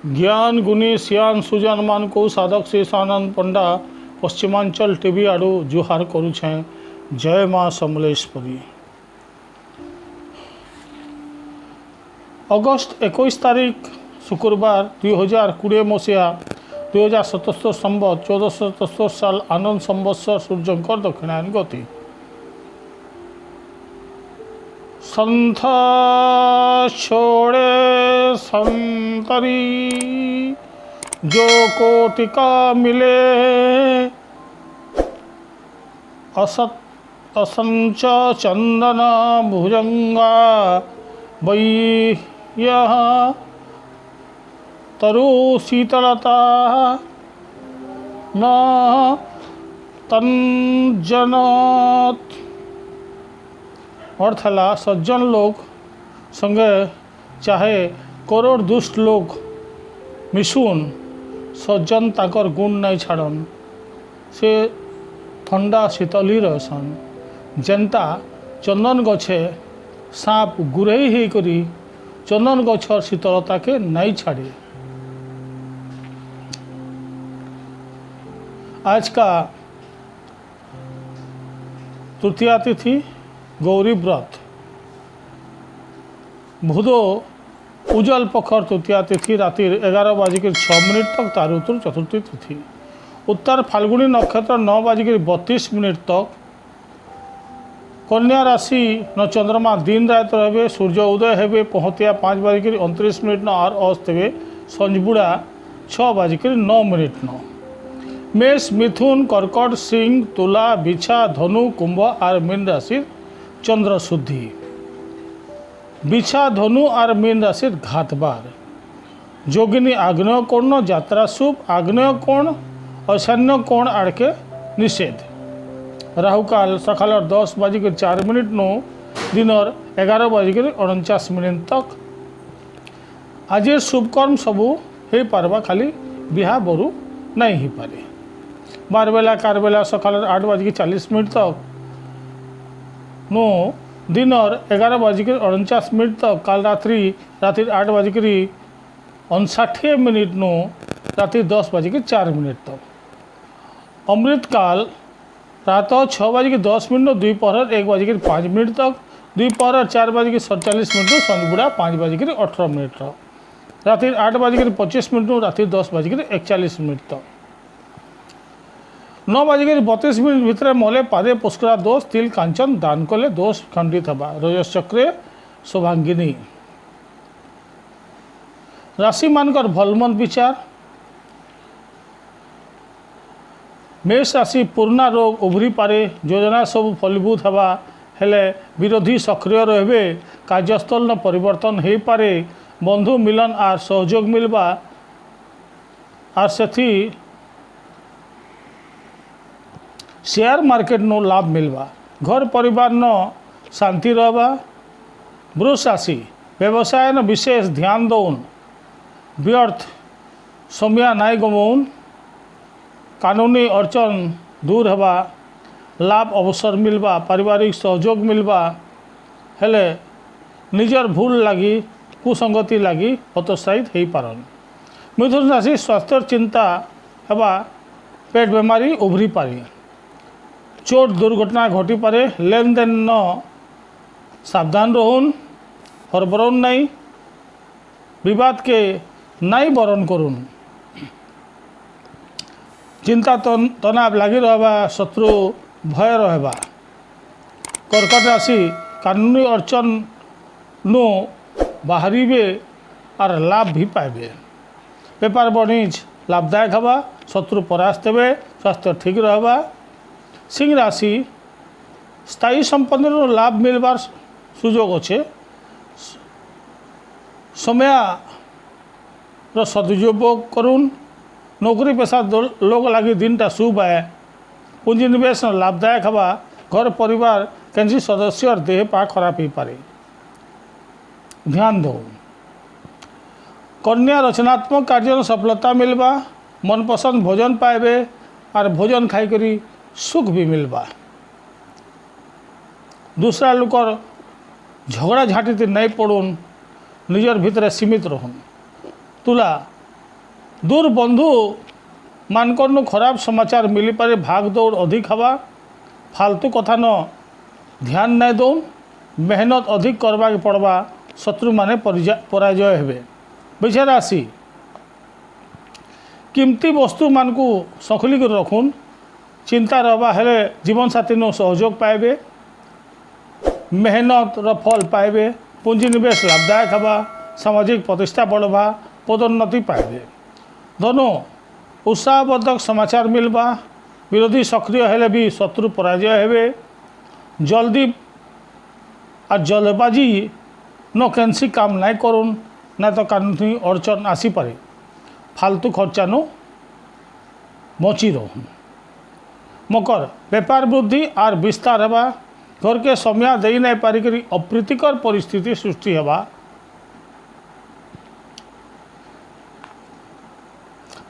ज्ञान गुणी सियान सुजान मान को साधक शेषानंद पंडा पश्चिमांचल टीवी आड़ू जुहार करुछे। जय माँ समलेश्वरी। अगस्त 21 तारीख शुक्रवार 2020 मसीहा 2077 संबत 1477 साल आनंद संवत्सर सूर्यंकर दक्षिणायन गति। संथ छोड़े संतरी जो कोटिका मिले, असत असंच चंदन भुजंगा वैया तरु शीतलता न तंजनत। अर्थ है सज्जन लोग संगे चाहे करोड़ दुष्ट लोग मिशुन सज्जन ताकर गुण नहीं छाड़न, से ठंडा शीतली रहसन। जनता चंदन गछे साप गुरई ही करी चंदन गछर शीतलता के नहीं छाड़े। आज का तृतीया तिथि गौरी व्रत। भूदो उजल पखर तृतीया तिथि राति 11:06 तक तारुतर चतुर्थी तिथि। उत्तर फाल्गुनी नक्षत्र 9:32 तक। कन्या राशि न चंद्रमा दिन रात रहे। सूर्य उदय हेबे पहतिया 5:29 न और अस्त हे संजबुड़ा 6:09 मेष मिथुन कर्कट सिंह तुला बिछा धनु कुंभ और मीन राशि चंद्र शुद्धि। बिछा धनु और मीन राशि घातबार। जोगिनी आग्नेय कोण यात्रा शुभ। आग्नेय कोण ईशान्य कोण आड़के निषेध। राहुकाल सकाल 10:04 नो दिनर 11:49 तक। आज शुभकर्म सबू हो पार्बा, खाली बिहा बरु नहीं हो पारे। बारबेला कारबेला सकाल 8:40 तक नो दिनर 11:49 तक। काल रात्रि 8:59 नो राति 10:04 तक। अमृत काल रात 6:10 द्विपहर 1:05 तक। द्विपहर 4:47 नो संजबुड़ा 5:18 तक। राति 8:25 नो राति 10:41 तक। 9:32 भितर मले पादे पुष्करा दोष तिल कांचन दान कले दोष खंडित हवा। रजस चक्रे सौभांगिनी। राशि मानकर भलमंद विचार। मेष राशि पूर्णा रोग उभरी पारे। योजना सब फलीभूत हवा हेले विरोधी सक्रिय रहे। कार्यस्थल न परिवर्तन हो पारे। बंधु मिलन आर सहयोग मिलवा आर से शेयर मार्केट नो लाभ मिलवा। घर परिवार न शांति रहबा। वृष राशि व्यवसाय न विशेष ध्यान दौन। व्यर्थ समय नाई गमौन। कानूनी अड़चन दूर हवा। लाभ अवसर मिलवा। पारिवारिक सहयोग मिलवा हेले निजर भूल लगी कुसंगति लगी हतोत्साहित हो पारन। मिथुन राशि स्वास्थ्य चिंता हवा। पेट बेमारी उभरी पारी। चोट दुर्घटना घटी पारे। लेन देन न सावधान रहन। हरबरन नहीं। विवाद के नहीं बरण करुन। चिंता तनाव लगी रहबा। शत्रु भय रहबा। कर्कट राशि कानूनी अड़चन नो बाहरीबे और लाभ भी पाइबे। व्यापार वाणिज्य लाभदायक हवा। शत्रु परास्त हेबे। स्वास्थ्य ठीक रहबा। सिंह राशि स्थायी संपत्ति लाभ मिलबार सुजोग अच्छे। समय सदुपयोग करुन। नौकरी पेशा लोग लगी दिनटा शुभ है। पूंजी निवेश लाभदायक हवा। घर परिवार कैसी सदस्य और देह पा खराब हो पारे। ध्यान दो। कन्या रचनात्मक कार्य सफलता मिलवा। मनपसंद भोजन पाइबे और भोजन खाई करी सुख भी मिलवा। दूसरा लोकर झगड़ा झाँटी नहीं पड़ुन। निजर भितर सीमित रहन। तुला दूर बंधु मानकर खराब समाचार मिली पारे भाग दौड़ अधिक हवा फालतू कथा न ध्यान नहीं दौन मेहनत अधिक करवा के पड़वा शत्रु माने पराजय हेबे। वृष राशि कीमती वस्तु मान को सखली कर रखुन चिंता रहा हेले जीवन साथी नो सहयोग पाइबे मेहनत र फल पाइबे पूंजी निवेश लाभदायक हवा सामाजिक प्रतिष्ठा बढ़वा पदोन्नति पाइबे। धनु उत्साहवर्धक समाचार मिलवा विरोधी सक्रिय हेले भी शत्रु पराजय हेबे। जल्दी और जल्दबाजी न कैंसी काम नहीं करुन ना तो कानूनी अड़चन आसी पारे फालतू खर्चा नु बची रहूँ। मकर व्यापार वृद्धि और विस्तार हेबा घर के समय दे नहीं पारिक अप्रीतिकर परिस्थिति सृष्टि हेबा।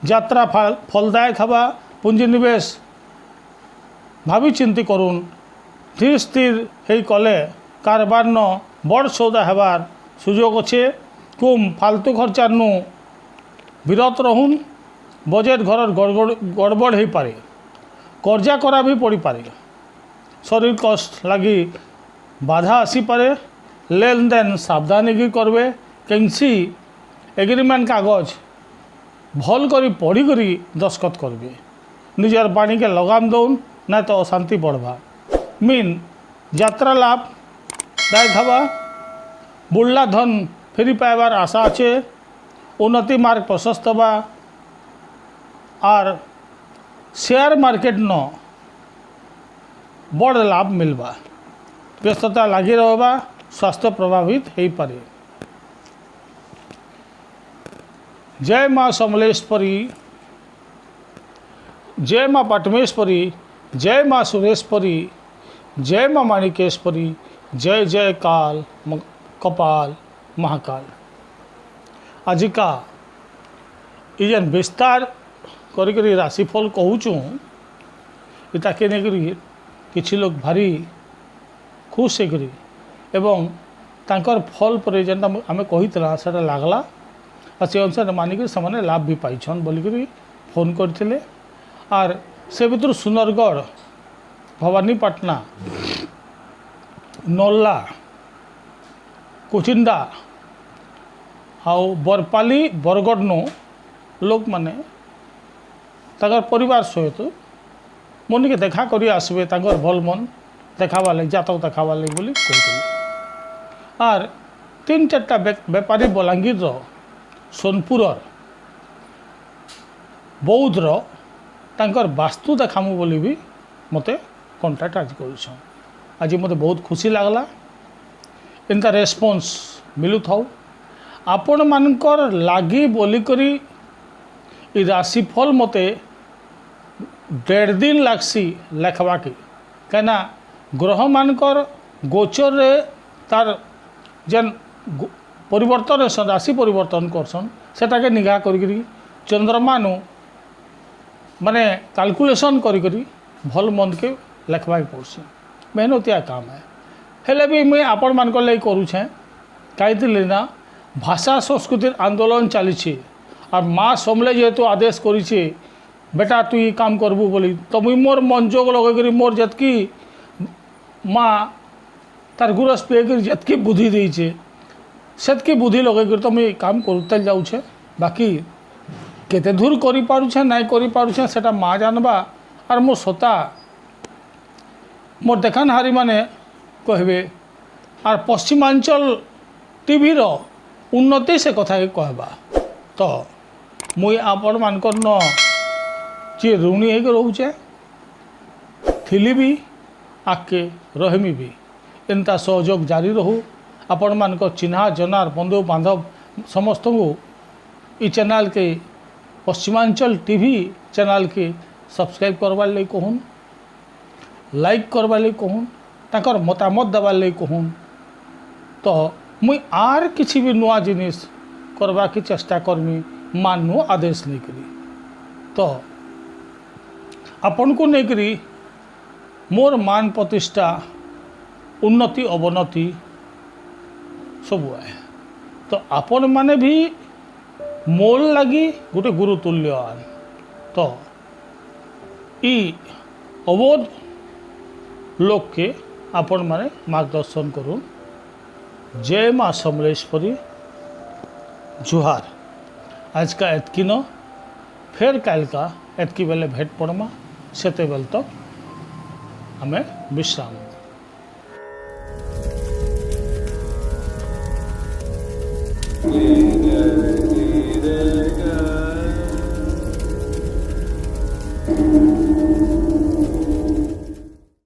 यात्रा फलदायक हवा पूंजी निवेश भावी चिंती करुन धीर स्थिर हे कले कारबार न बड़ सौदा हेबार सुजोग अच्छे। कुम फालतू खर्चा नु विरत रहून बजेट घर गड़बड़ हो पारे कर्जा करा भी पड़ी पारे शरीर कष्ट लगी बाधा आसी पारे लेन देन सावधानी करबे कैंसी एग्रीमेंट कागज भल करी पढ़ी करी दस्खत करबे निजर बाणी के लगाम दौन ना तो अशांति बढ़वा। मीन यात्रा लाभ दायक हवा बुढ़ला धन फेरी पाइबार आशा अच्छे उन्नति मार्ग प्रशस्त बा और शेयर मार्केट न बड़ लाभ मिलवा व्यस्तता लगी रहा स्वास्थ्य प्रभावित हो पारे। जय माँ समलेश्वरी जय माँ पाटमेश्वरी जय माँ सुरेश्वरी जय माँ माणिकेश्वरी जय जय काल कपाल महाकाल। आज का जेन विस्तार करी राशिफल कहूँ इताके नहीं किसी लोग भारी खुश होकर एवं तांकर फल पर जेनटा आम कही से लगला और से अनुसार मानिक से लाभ भी पाइछन बोलिक फोन करते आर से भर सुंदरगढ़ भवानीपाटना नल्ला कुचिंडा आउ बरपाली बरगढ़ नो लोक माने ताकर परिवार सहित मन के देखा करी आसबे ताकर भल मन देखावा लगे जातक देखावा लगे बोली कहते आर 3-4टा बेपारी बलांगीर सोनपुर बौद्धर तांकर वास्तु देखामु बोली भी मते कंटाक्ट आज कर आज मते बहुत खुशी लगला इनका रेस्पॉन्स मिलू था आपण मानकर लागी बोली करी राशिफल मते 1.5 दिन लागसी लेखवा के कहीं ग्रह मानकर गोचर रे तार जेन परिवर्तन राशि परिवर्तन करसन सेटा के निगाह करी चंद्रमा नु माने कैलकुलेशन करी भल मंद के लेखवा के पड़सी मेहनतिया काम है हेले भी मुझे आपण मानकर लगे करुछे कही ना भाषा संस्कृति आंदोलन चली और माँ समले जेहेतु आदेश करी बेटा तु ये काम करबू बोली तो मुई मोर मन जोग लगे मोर जतकी माँ तार गुरस पे जतकी बुद्धि देचे सेतकी बुद्धि लगे तो मुई काम करते जाऊे बाकी केते दूर करि पारुछे नाई करि पारुछे सेटा माँ जानबा और मो सता मोर देखानहारी माने कहबे और पश्चिमांचल टीवी रो उन्नति से कथा के कहबा तो मुई आपण मानकर न जे ऋणी होकर रोचे थिली भी आके रहमी भी इनता सहयोग जारी रहू आपण मानकर चिन्हा जनार बंधु बांधव समस्त को ई चैनल के पश्चिमांचल टीवी चैनल के सब्सक्राइब करवार लगे कहून लाइक करवार लगे कहून ताकर मतामत देवार लगे कहून तो मुई आर किसी भी नुआ जिनिस करवा की चेष्टा करमी मानू आदेश नहीं करी तो आपन को नहीं करी मोर मान प्रतिष्ठा उन्नति अवनति सब है तो आपण माने भी मोल लगी गोटे गुरुतुल्यवान। तो ई अवोध लोक के आपण माने मार्गदर्शन करूँ। जय माँ समलेश्वरी। जुहार। आज का एतकी न फेर काल का एतकी बेले भेट पड़मा। सेते बेल तक हमें विश्राम।